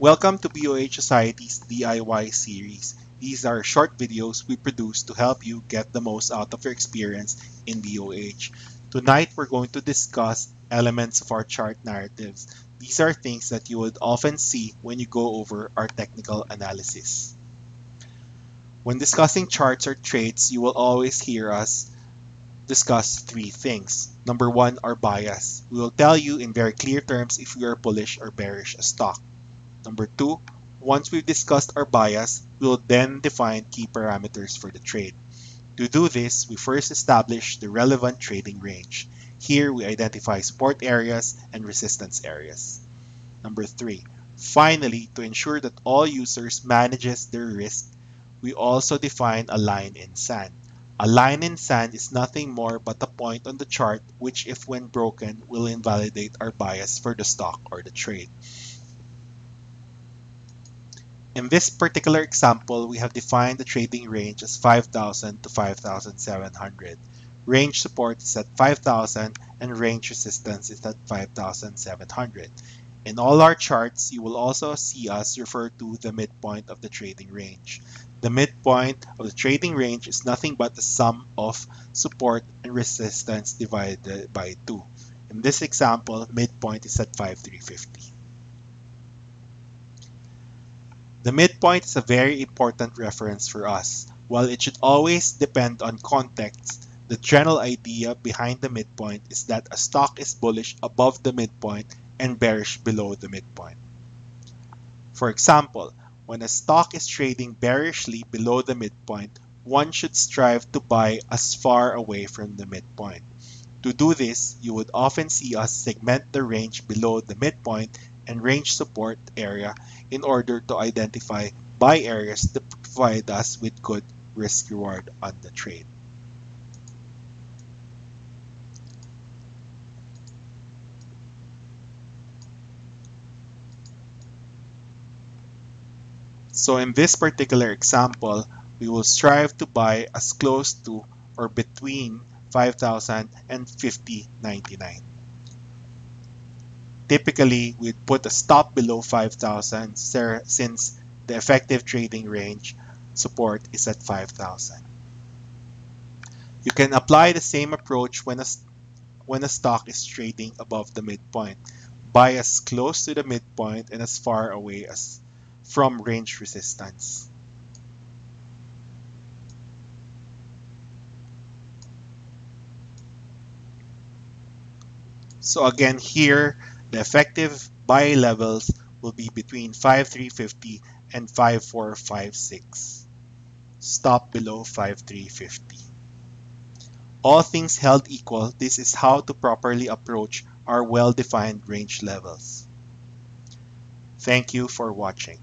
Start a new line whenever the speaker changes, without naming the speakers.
Welcome to BOH Society's DIY series. These are short videos we produce to help you get the most out of your experience in BOH. Tonight, we're going to discuss elements of our chart narratives. These are things that you would often see when you go over our technical analysis. When discussing charts or traits, you will always hear us discuss three things. Number one, our bias. We will tell you in very clear terms if we are bullish or bearish a stock. Number two, once we've discussed our bias, we'll then define key parameters for the trade. To do this, we first establish the relevant trading range. Here, we identify support areas and resistance areas. Number three, finally, to ensure that all users manages their risk, we also define a line in sand. A line in sand is nothing more but a point on the chart which, if when broken, will invalidate our bias for the stock or the trade. In this particular example, we have defined the trading range as 5,000 to 5,700. Range support is at 5,000 and range resistance is at 5,700. In all our charts, you will also see us refer to the midpoint of the trading range. The midpoint of the trading range is nothing but the sum of support and resistance divided by 2. In this example, midpoint is at 5,350. The midpoint is a very important reference for us. While it should always depend on context, the general idea behind the midpoint is that a stock is bullish above the midpoint and bearish below the midpoint. For example, when a stock is trading bearishly below the midpoint, one should strive to buy as far away from the midpoint. To do this, you would often see us segment the range below the midpoint and range support area in order to identify buy areas that provide us with good risk reward on the trade. So in this particular example, we will strive to buy as close to or between 5,000 and 50.99. Typically, we'd put a stop below 5,000 since the effective trading range support is at 5,000. You can apply the same approach when a stock is trading above the midpoint. Buy as close to the midpoint and as far away as from range resistance. So again, here, the effective buy levels will be between 5,350 and 5,456. Stop below 5,350. All things held equal, this is how to properly approach our well-defined range levels. Thank you for watching.